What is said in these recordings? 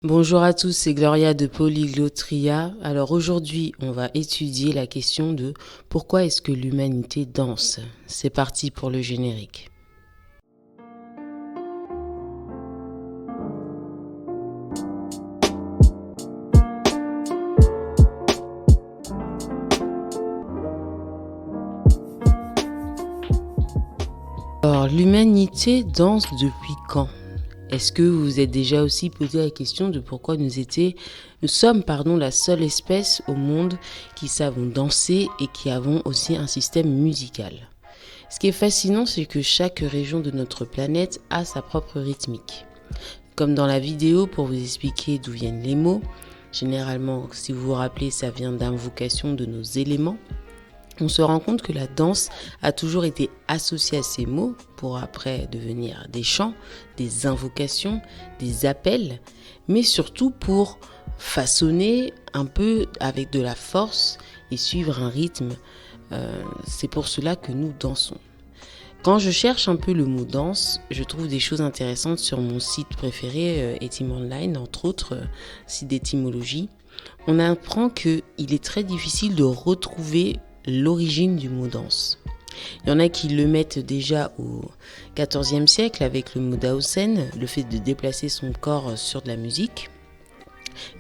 Bonjour à tous, c'est Gloria de Polyglotria. Alors aujourd'hui, on va étudier la question de pourquoi est-ce que l'humanité danse. C'est parti pour le générique. Alors, l'humanité danse depuis quand ? Est-ce que vous vous êtes déjà aussi posé la question de pourquoi nous sommes la seule espèce au monde qui savons danser et qui avons aussi un système musical. Ce qui est fascinant, c'est que chaque région de notre planète a sa propre rythmique. Comme dans la vidéo, pour vous expliquer d'où viennent les mots, généralement, si vous vous rappelez, ça vient d'invocation de nos éléments. On se rend compte que la danse a toujours été associée à ces mots pour après devenir des chants, des invocations, des appels, mais surtout pour façonner un peu avec de la force et suivre un rythme. C'est pour cela que nous dansons. Quand je cherche un peu le mot danse, je trouve des choses intéressantes sur mon site préféré, Etymonline, entre autres sites d'étymologie. On apprend qu'il est très difficile de retrouver l'origine du mot danse. Il y en a qui le mettent déjà au XIVe siècle avec le mot Dausen, le fait de déplacer son corps sur de la musique.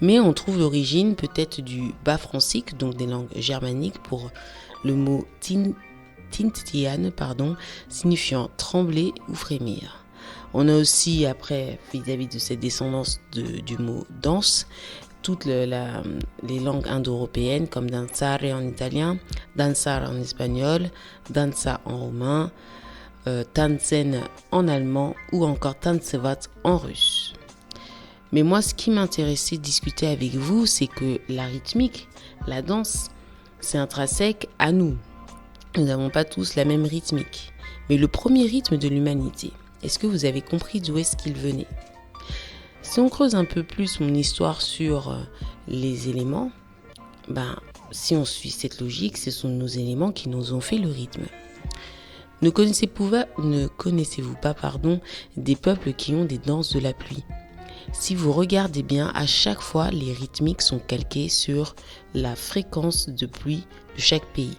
Mais on trouve l'origine peut-être du bas francique, donc des langues germaniques, pour le mot tintian, signifiant trembler ou frémir. On a aussi, après, vis-à-vis de cette descendance du mot danse, toutes les langues indo-européennes comme danzare en italien, danzar en espagnol, danza en roumain, tanzen en allemand ou encore tancevat en russe. Mais moi, ce qui m'intéressait de discuter avec vous, c'est que la rythmique, la danse, c'est intrinsèque à nous. Nous n'avons pas tous la même rythmique. Mais le premier rythme de l'humanité, est-ce que vous avez compris d'où est-ce qu'il venait ? Si on creuse un peu plus mon histoire sur les éléments, si on suit cette logique, ce sont nos éléments qui nous ont fait le rythme. Ne connaissez-vous pas des peuples qui ont des danses de la pluie ? Si vous regardez bien, à chaque fois, les rythmiques sont calquées sur la fréquence de pluie de chaque pays.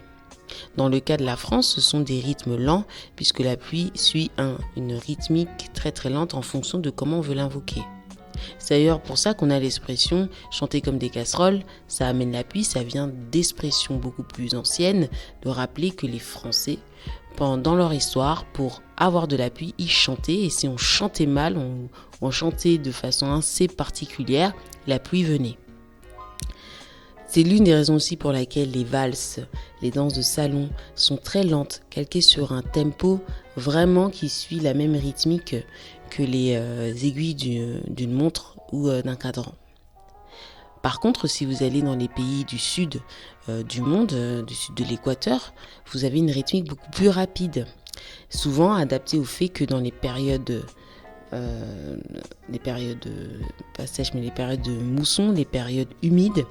Dans le cas de la France, ce sont des rythmes lents puisque la pluie suit une rythmique très très lente en fonction de comment on veut l'invoquer. C'est d'ailleurs pour ça qu'on a l'expression chanter comme des casseroles, ça amène la pluie, ça vient d'expressions beaucoup plus anciennes, de rappeler que les Français, pendant leur histoire, pour avoir de la pluie, ils chantaient, et si on chantait mal, on chantait de façon assez particulière, la pluie venait. C'est l'une des raisons aussi pour laquelle les valses, les danses de salon sont très lentes, calquées sur un tempo vraiment qui suit la même rythmique que les aiguilles d'une montre ou d'un cadran. Par contre, si vous allez dans les pays du sud du monde, du sud de l'équateur, vous avez une rythmique beaucoup plus rapide, souvent adaptée au fait que dans les périodes pas sèches, mais les périodes de mousson, les périodes humides,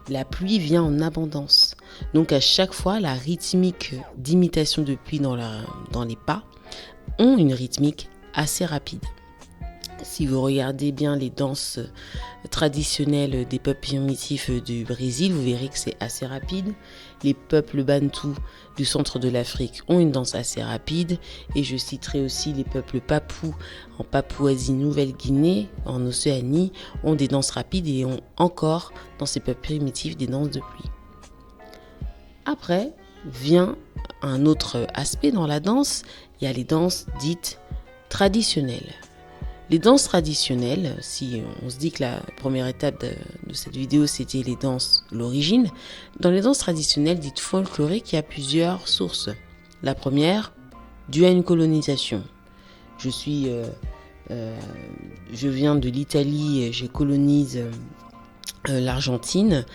la pluie vient en abondance. Donc à chaque fois, la rythmique d'imitation de pluie dans les pas ont une rythmique assez rapide. Si vous regardez bien les danses traditionnelles des peuples primitifs du Brésil, vous verrez que c'est assez rapide. Les peuples bantous du centre de l'Afrique ont une danse assez rapide. Et je citerai aussi les peuples papous en Papouasie-Nouvelle-Guinée, en Océanie, ont des danses rapides et ont encore, dans ces peuples primitifs, des danses de pluie. Après, vient un autre aspect dans la danse. Il y a les danses dites traditionnelles. Les danses traditionnelles, si on se dit que la première étape de cette vidéo, c'était les danses, l'origine, dans les danses traditionnelles dites folkloriques, il y a plusieurs sources. La première, due à une colonisation. Je viens de l'Italie, je colonise l'Argentine.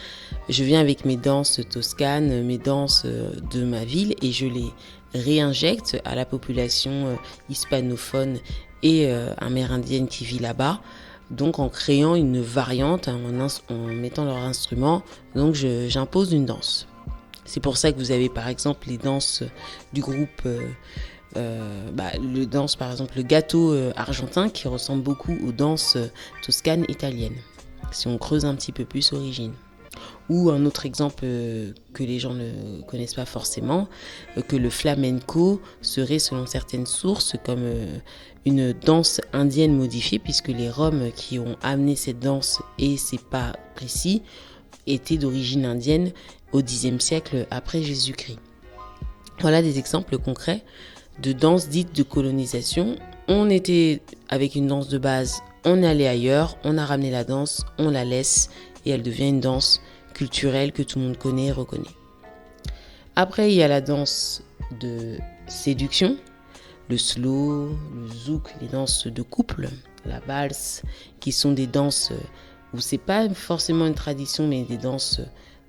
Je viens avec mes danses toscanes, mes danses de ma ville et je les réinjecte à la population hispanophone et amérindienne qui vit là-bas, donc en créant une variante, en mettant leur instrument, donc j'impose une danse. C'est pour ça que vous avez par exemple les danses du groupe, le gâteau argentin qui ressemble beaucoup aux danses toscanes italiennes. si on creuse un petit peu plus l'origine. Ou un autre exemple que les gens ne connaissent pas forcément, que le flamenco serait selon certaines sources comme une danse indienne modifiée, puisque les Roms qui ont amené cette danse, et c'est pas précis, étaient d'origine indienne au Xe siècle après Jésus-Christ. Voilà des exemples concrets de danses dites de colonisation. On était avec une danse de base, on allait ailleurs, on a ramené la danse, on la laisse et elle devient une danse culturelle que tout le monde connaît et reconnaît. Après, il y a la danse de séduction, le slow, le zouk, les danses de couple, la valse, qui sont des danses où c'est pas forcément une tradition, mais des danses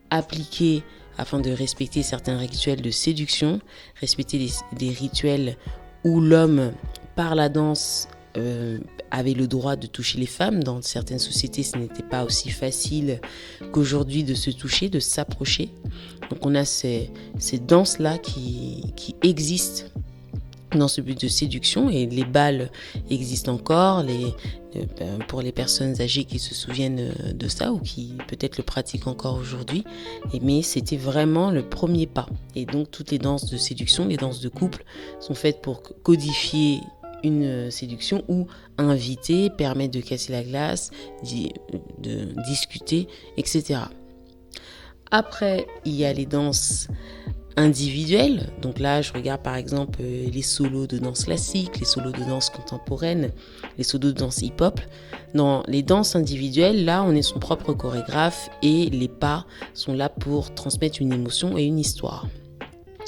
appliquées afin de respecter certains rituels de séduction, respecter des rituels où l'homme, par la danse, avait le droit de toucher les femmes. Dans certaines sociétés, ce n'était pas aussi facile qu'aujourd'hui de se toucher, de s'approcher. Donc on a ces danses-là qui existent dans ce but de séduction, et les bals existent encore pour les personnes âgées qui se souviennent de ça ou qui peut-être le pratiquent encore aujourd'hui, mais c'était vraiment le premier pas. Et donc toutes les danses de séduction, les danses de couple sont faites pour codifier une séduction ou inviter, permettre de casser la glace, de discuter, etc. Après, il y a les danses individuelles. Donc là, je regarde par exemple les solos de danse classique, les solos de danse contemporaine, les solos de danse hip-hop. Dans les danses individuelles, là, on est son propre chorégraphe et les pas sont là pour transmettre une émotion et une histoire.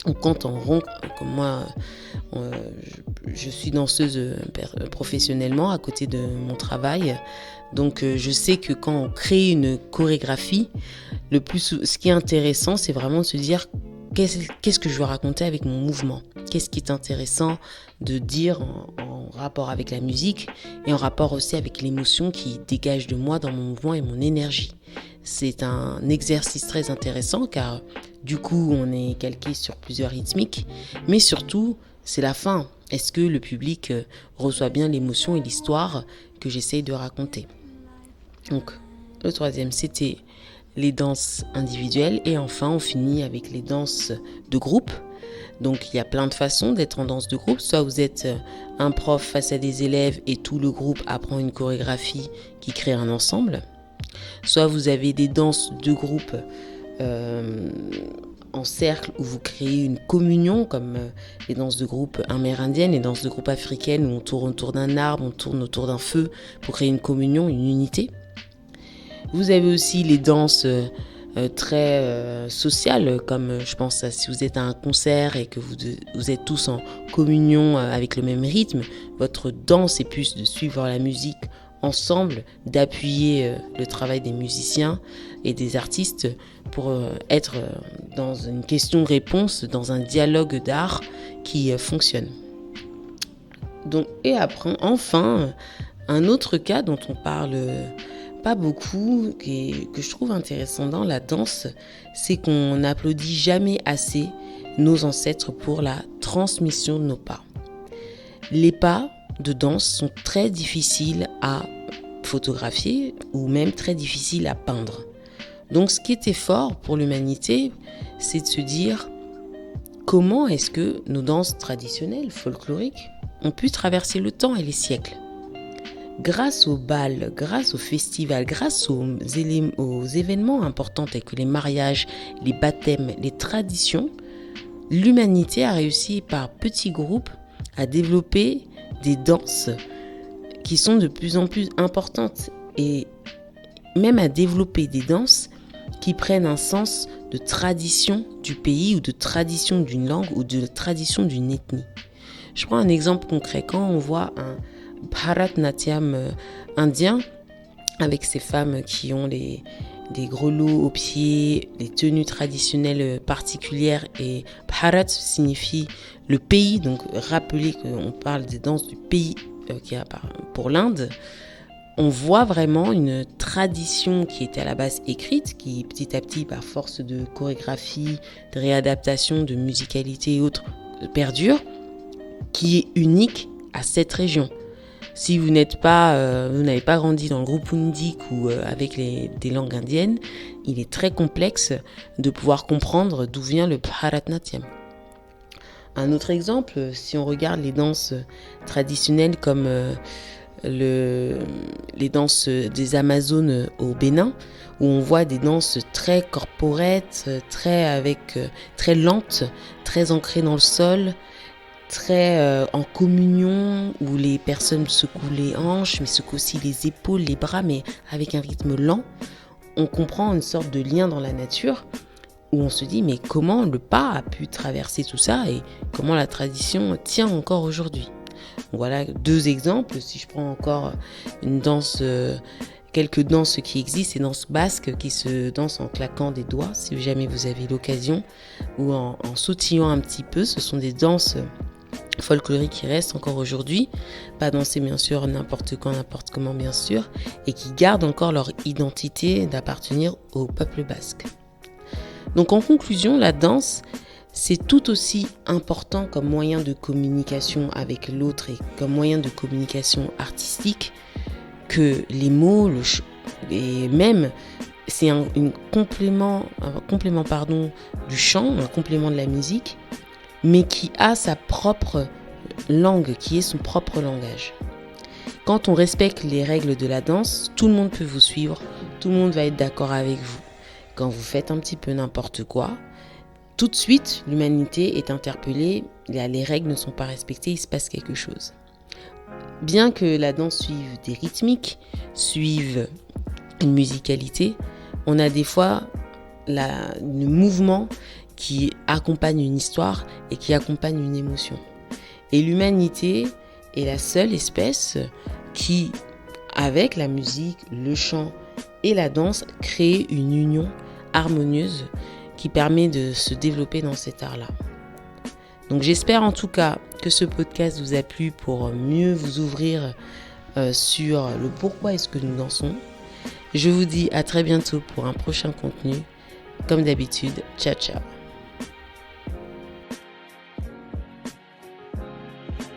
Donc quand on rentre, comme moi, je suis danseuse professionnellement à côté de mon travail. Donc je sais que quand on crée une chorégraphie, ce qui est intéressant, c'est vraiment de se dire qu'est-ce que je veux raconter avec mon mouvement. Qu'est-ce qui est intéressant de dire en rapport avec la musique et en rapport aussi avec l'émotion qui dégage de moi dans mon mouvement et mon énergie. C'est un exercice très intéressant car du coup on est calqué sur plusieurs rythmiques, mais surtout c'est la fin. Est-ce que le public reçoit bien l'émotion et l'histoire que j'essaye de raconter? Donc le troisième, c'était les danses individuelles, et enfin on finit avec les danses de groupe. Donc il y a plein de façons d'être en danse de groupe. Soit vous êtes un prof face à des élèves et tout le groupe apprend une chorégraphie qui crée un ensemble. Soit vous avez des danses de groupe en cercle où vous créez une communion, comme les danses de groupe amérindiennes, les danses de groupe africaines où on tourne autour d'un arbre, on tourne autour d'un feu pour créer une communion, une unité. Vous avez aussi les danses très sociales, comme je pense à si vous êtes à un concert et que vous êtes tous en communion avec le même rythme, votre danse est plus de suivre la musique ensemble, d'appuyer le travail des musiciens et des artistes pour être dans une question-réponse, dans un dialogue d'art qui fonctionne. Donc, et après, enfin, un autre cas dont on parle pas beaucoup, que je trouve intéressant dans la danse, c'est qu'on n'applaudit jamais assez nos ancêtres pour la transmission de nos pas. Les pas de danse sont très difficiles à photographier ou même très difficiles à peindre. Donc ce qui était fort pour l'humanité, c'est de se dire comment est-ce que nos danses traditionnelles, folkloriques, ont pu traverser le temps et les siècles. Grâce aux bals, grâce aux festivals, grâce aux événements importants tels que les mariages, les baptêmes, les traditions, l'humanité a réussi par petits groupes à développer des danses qui sont de plus en plus importantes et même à développer des danses qui prennent un sens de tradition du pays ou de tradition d'une langue ou de tradition d'une ethnie. Je prends un exemple concret. Quand on voit un Bharatnatyam indien avec ces femmes qui ont des grelots aux pieds, les tenues traditionnelles particulières, et Bharat signifie le pays, donc rappelez qu'on parle des danses du pays qu'il y a pour l'Inde. On voit vraiment une tradition qui était à la base écrite, qui petit à petit, par force de chorégraphie, de réadaptation, de musicalité et autres, perdure, qui est unique à cette région. Si vous n'avez pas grandi dans le groupe Undik ou avec des langues indiennes, il est très complexe de pouvoir comprendre d'où vient le Bharatanatyam. Un autre exemple, si on regarde les danses traditionnelles comme les danses des Amazones au Bénin, où on voit des danses très corporates, très lentes, très ancrées dans le sol, très en communion, où les personnes secouent les hanches, mais secouent aussi les épaules, les bras, mais avec un rythme lent. On comprend une sorte de lien dans la nature, où on se dit mais comment le pas a pu traverser tout ça et comment la tradition tient encore aujourd'hui. Voilà 2 exemples. Si je prends encore quelques danses qui existent, ces danses basques qui se dansent en claquant des doigts, si jamais vous avez l'occasion, ou en sautillant un petit peu. Ce sont des danses folkloriques qui restent encore aujourd'hui, pas dansées bien sûr n'importe quand, n'importe comment bien sûr, et qui gardent encore leur identité d'appartenir au peuple basque. Donc en conclusion, la danse, c'est tout aussi important comme moyen de communication avec l'autre et comme moyen de communication artistique que les mots, et même c'est un complément du chant, un complément de la musique, mais qui a sa propre langue, qui est son propre langage. Quand on respecte les règles de la danse, tout le monde peut vous suivre, tout le monde va être d'accord avec vous. Quand vous faites un petit peu n'importe quoi, tout de suite, l'humanité est interpellée, les règles ne sont pas respectées, il se passe quelque chose. Bien que la danse suive des rythmiques, suive une musicalité, on a des fois le mouvement qui accompagne une histoire et qui accompagne une émotion. Et l'humanité est la seule espèce qui, avec la musique, le chant et la danse, crée une union harmonieuse qui permet de se développer dans cet art-là. Donc j'espère en tout cas que ce podcast vous a plu pour mieux vous ouvrir sur le pourquoi est-ce que nous dansons. Je vous dis à très bientôt pour un prochain contenu. Comme d'habitude, ciao ciao.